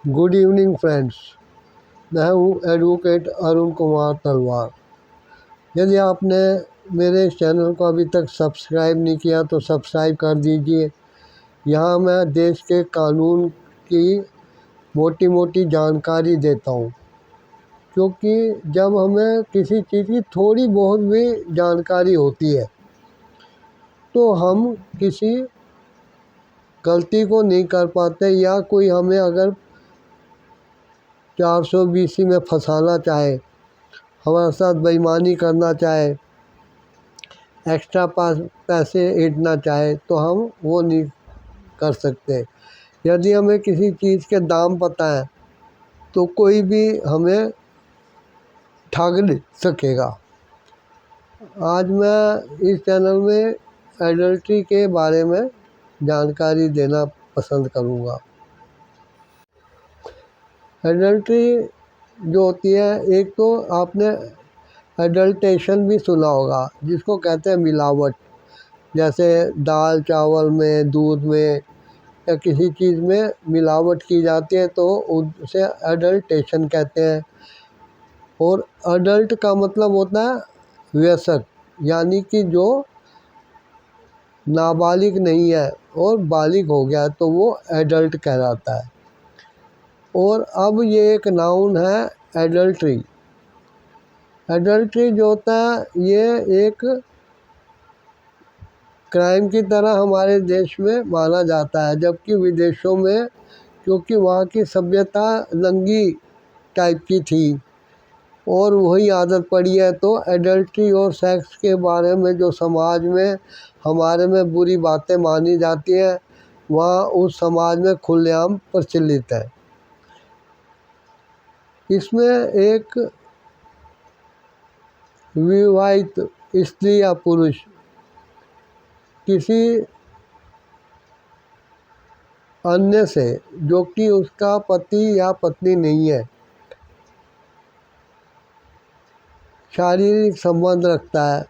Good evening friends. मैं हूँ advocate Arun Kumar तलवार। यदि आपने मेरे इस चैनल को अभी तक सब्सक्राइब नहीं किया तो सब्सक्राइब कर दीजिए। यहाँ मैं देश के कानून की मोटी मोटी जानकारी देता हूँ, क्योंकि जब हमें किसी चीज़ की थोड़ी बहुत भी जानकारी होती है तो हम किसी गलती को नहीं कर पाते, या कोई हमें अगर 420 में फंसाना चाहे, हमारे साथ बेईमानी करना चाहे, एक्स्ट्रा पैसे ऐंठना चाहे, तो हम वो नहीं कर सकते। यदि हमें किसी चीज़ के दाम पता है तो कोई भी हमें ठग नहीं सकेगा। आज मैं इस चैनल में एडल्ट्री के बारे में जानकारी देना पसंद करूँगा। एडल्ट्री जो होती है, एक तो आपने एडल्टेशन भी सुना होगा, जिसको कहते हैं मिलावट। जैसे दाल चावल में, दूध में या किसी चीज़ में मिलावट की जाती है तो उसे एडल्टेशन कहते हैं। और अडल्ट का मतलब होता है वयस्क, यानी कि जो नाबालिग नहीं है और बालिग हो गया तो वो एडल्ट कहलाता है। और अब ये एक नाउन है एडल्ट्री। एडल्ट्री जो होता है ये एक क्राइम की तरह हमारे देश में माना जाता है, जबकि विदेशों में, क्योंकि वहाँ की सभ्यता लंगी टाइप की थी और वही आदत पड़ी है, तो एडल्ट्री और सेक्स के बारे में जो समाज में हमारे में बुरी बातें मानी जाती हैं, वहाँ उस समाज में खुलेआम प्रचलित है। इसमें एक विवाहित स्त्री या पुरुष किसी अन्य से, जो कि उसका पति या पत्नी नहीं है, शारीरिक संबंध रखता है,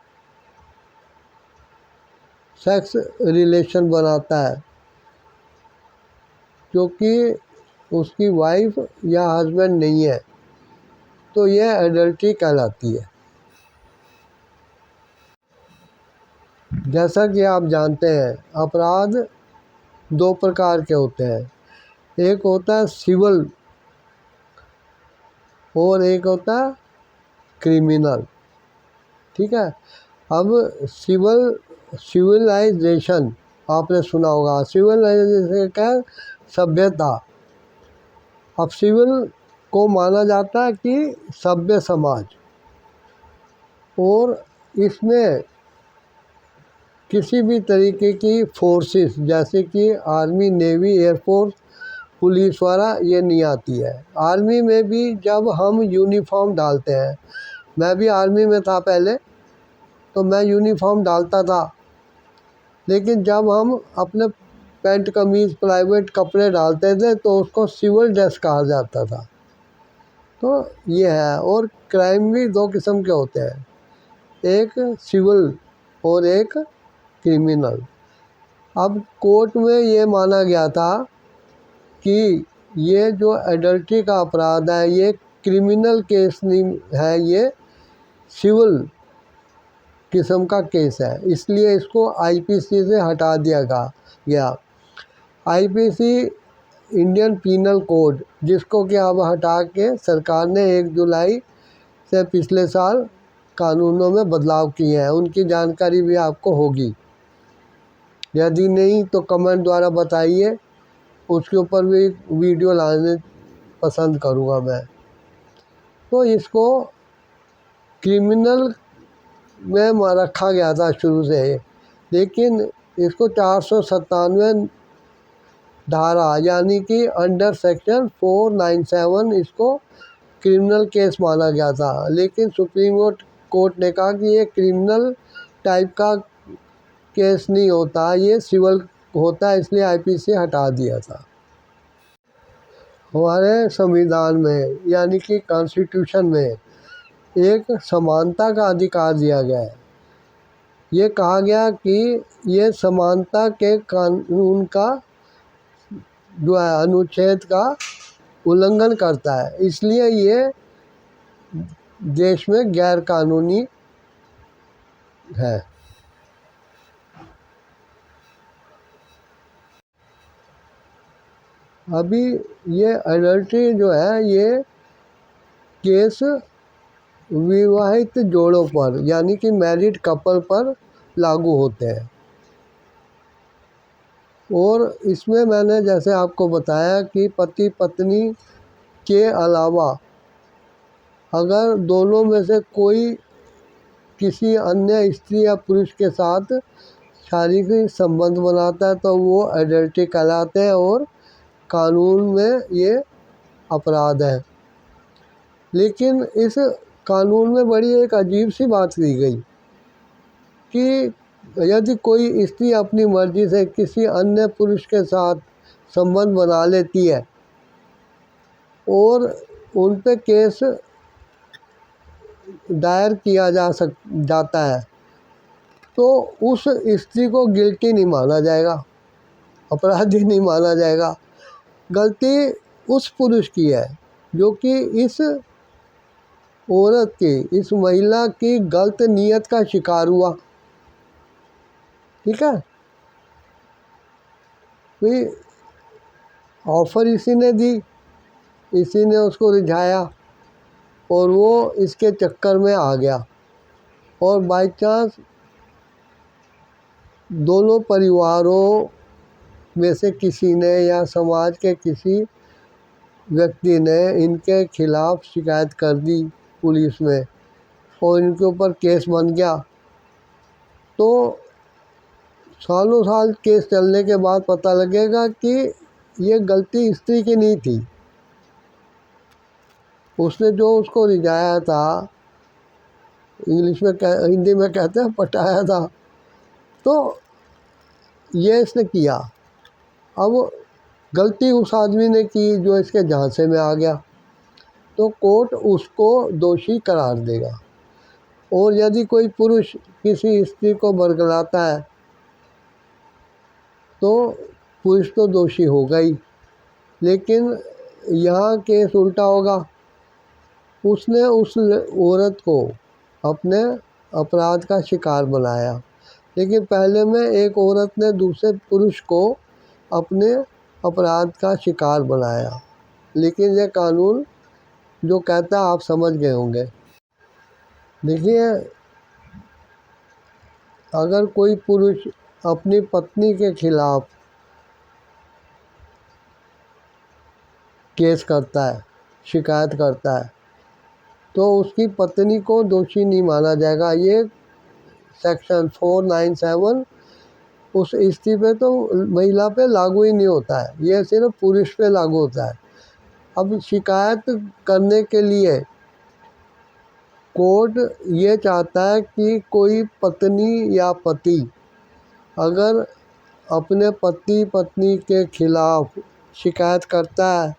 सेक्स रिलेशन बनाता है, जो कि उसकी वाइफ या हस्बैंड नहीं है, तो यह एडल्ट्री कहलाती है। जैसा कि आप जानते हैं, अपराध दो प्रकार के होते हैं। एक होता है सिविल और एक होता है क्रिमिनल। ठीक है। अब सिविलाइजेशन आपने सुना होगा। सिविलाइजेशन क्या है? सभ्यता। अब सिविल को माना जाता है कि सभ्य समाज, और इसमें किसी भी तरीके की फोर्सेस जैसे कि आर्मी, नेवी, एयरफोर्स, पुलिस वाला ये नहीं आती है। आर्मी में भी जब हम यूनिफॉर्म डालते हैं, मैं भी आर्मी में था पहले, तो मैं यूनिफॉर्म डालता था, लेकिन जब हम अपने पैंट कमीज प्राइवेट कपड़े डालते थे तो उसको सिविल ड्रेस कहा जाता था। तो ये है। और क्राइम भी दो किस्म के होते हैं, एक सिविल और एक क्रिमिनल। अब कोर्ट में ये माना गया था कि ये जो एडल्ट्री का अपराध है ये क्रिमिनल केस नहीं है, ये सिविल किस्म का केस है, इसलिए इसको आईपीसी से हटा दिया गया। आईपीसी इंडियन पीनल कोड, जिसको कि अब हटा के सरकार ने 1 जुलाई से पिछले साल कानूनों में बदलाव किए हैं। उनकी जानकारी भी आपको होगी, यदि नहीं तो कमेंट द्वारा बताइए, उसके ऊपर भी वीडियो लाने पसंद करूँगा मैं। तो इसको क्रिमिनल में रखा गया था शुरू से, लेकिन इसको 497 धारा यानी कि अंडर सेक्शन 497 इसको क्रिमिनल केस माना गया था। लेकिन सुप्रीम कोर्ट ने कहा कि ये क्रिमिनल टाइप का केस नहीं होता, ये सिविल होता है, इसलिए आईपीसी हटा दिया था। हमारे संविधान में यानी कि कॉन्स्टिट्यूशन में एक समानता का अधिकार दिया गया है। ये कहा गया कि ये समानता के कानून का जो है अनुच्छेद का उल्लंघन करता है, इसलिए ये देश में गैर कानूनी है। अभी ये एडल्ट्री जो है ये केस विवाहित जोड़ों पर यानी कि मैरिड कपल पर लागू होते हैं। और इसमें मैंने जैसे आपको बताया कि पति पत्नी के अलावा अगर दोनों में से कोई किसी अन्य स्त्री या पुरुष के साथ शारीरिक संबंध बनाता है तो वो एडल्ट्री कहलाते हैं और कानून में ये अपराध है। लेकिन इस कानून में बड़ी एक अजीब सी बात की गई कि यदि कोई स्त्री अपनी मर्जी से किसी अन्य पुरुष के साथ संबंध बना लेती है और उन पे केस दायर किया जाता है तो उस स्त्री को गिल्टी नहीं माना जाएगा, अपराधी नहीं माना जाएगा। गलती उस पुरुष की है जो कि इस औरत की, इस महिला की गलत नीयत का शिकार हुआ। ठीक है, भाई ऑफ़र इसी ने दी, इसी ने उसको रिझाया और वो इसके चक्कर में आ गया और बाई चांस दोनों परिवारों में से किसी ने या समाज के किसी व्यक्ति ने इनके खिलाफ शिकायत कर दी पुलिस में और इनके ऊपर केस बन गया, तो सालों साल केस चलने के बाद पता लगेगा कि ये गलती स्त्री की नहीं थी। उसने जो उसको रिझाया था, इंग्लिश में हिंदी में कहते हैं पटाया था, तो ये इसने किया। अब गलती उस आदमी ने की जो इसके झांसे में आ गया, तो कोर्ट उसको दोषी करार देगा। और यदि कोई पुरुष किसी स्त्री को बरगलाता है तो पुरुष तो दोषी होगा ही, लेकिन यहाँ केस उल्टा होगा। उसने उस औरत को अपने अपराध का शिकार बनाया, लेकिन पहले में एक औरत ने दूसरे पुरुष को अपने अपराध का शिकार बनाया। लेकिन ये कानून जो कहता है आप समझ गए होंगे। देखिए, अगर कोई पुरुष अपनी पत्नी के खिलाफ केस करता है, शिकायत करता है, तो उसकी पत्नी को दोषी नहीं माना जाएगा। ये सेक्शन 497 उस स्त्री पे तो महिला पे लागू ही नहीं होता है, ये सिर्फ पुरुष पे लागू होता है। अब शिकायत करने के लिए कोर्ट ये चाहता है कि कोई पत्नी या पति अगर अपने पति पत्नी के खिलाफ शिकायत करता है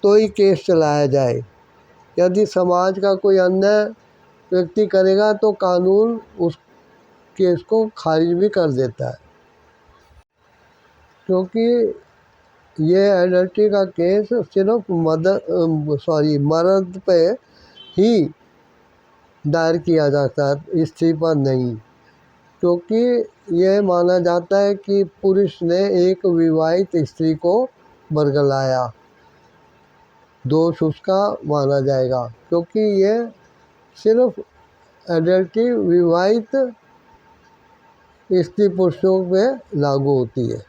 तो ही केस चलाया जाए। यदि समाज का कोई अन्य व्यक्ति करेगा तो कानून उस केस को खारिज भी कर देता है, क्योंकि ये एडल्ट्री का केस सिर्फ मर्द पे ही दायर किया जाता है, स्त्री पर नहीं, क्योंकि यह माना जाता है कि पुरुष ने एक विवाहित स्त्री को बरगलाया, दोष उसका माना जाएगा, क्योंकि ये सिर्फ एडल्ट्री विवाहित स्त्री पुरुषों में लागू होती है।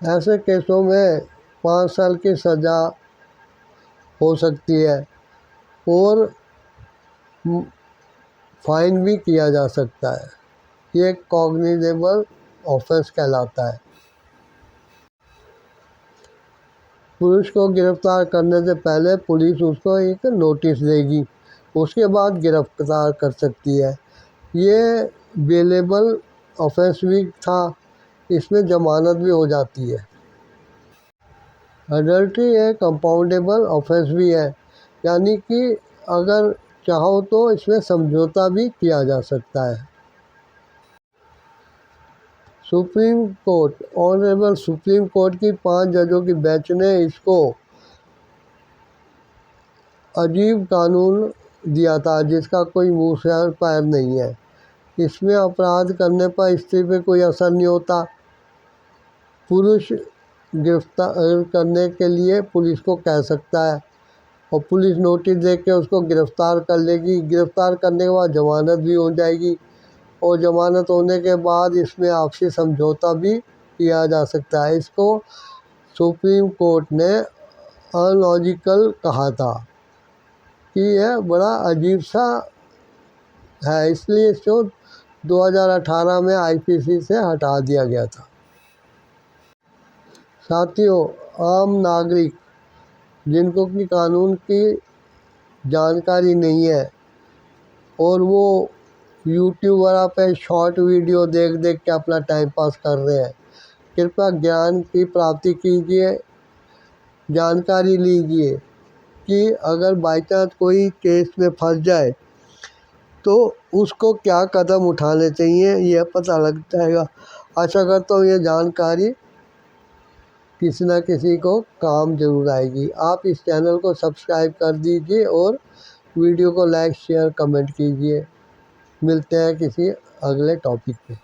ऐसे केसों में 5 साल की सज़ा हो सकती है और फाइन भी किया जा सकता है। ये कॉग्निजेबल ऑफेंस कहलाता है। पुरुष को गिरफ्तार करने से पहले पुलिस उसको एक नोटिस देगी, उसके बाद गिरफ्तार कर सकती है। ये बेलेबल ऑफेंस भी था, इसमें जमानत भी हो जाती है। एडल्ट्री एक कंपाउंडेबल ऑफेंस भी है, यानी कि अगर चाहो तो इसमें समझौता भी किया जा सकता है। Supreme court, honourable supreme court की 5 जजों की बेंच ने इसको अजीब कानून दिया था जिसका कोई मुँह से पैर नहीं है। इसमें अपराध करने पर स्त्री पे कोई असर नहीं होता। पुरुष गिरफ्तार करने के लिए पुलिस को कह सकता है और पुलिस नोटिस दे के उसको गिरफ़्तार कर लेगी। गिरफ़्तार करने के बाद ज़मानत भी हो जाएगी और ज़मानत होने के बाद इसमें आपसी समझौता भी किया जा सकता है। इसको सुप्रीम कोर्ट ने अनलॉजिकल कहा था कि यह बड़ा अजीब सा है, इसलिए इसको 2018 में आईपीसी से हटा दिया गया था। साथियों, आम नागरिक जिनको कि कानून की जानकारी नहीं है और वो यूट्यूब वगैरह पे शॉर्ट वीडियो देख देख के अपना टाइम पास कर रहे हैं, कृपया ज्ञान की प्राप्ति कीजिए, जानकारी लीजिए कि अगर बाई चांस कोई केस में फंस जाए तो उसको क्या कदम उठाने चाहिए, यह पता लग जाएगा। आशा करता हूँ ये जानकारी किसी न किसी को काम ज़रूर आएगी। आप इस चैनल को सब्सक्राइब कर दीजिए और वीडियो को लाइक शेयर कमेंट कीजिए। मिलते हैं किसी अगले टॉपिक पे।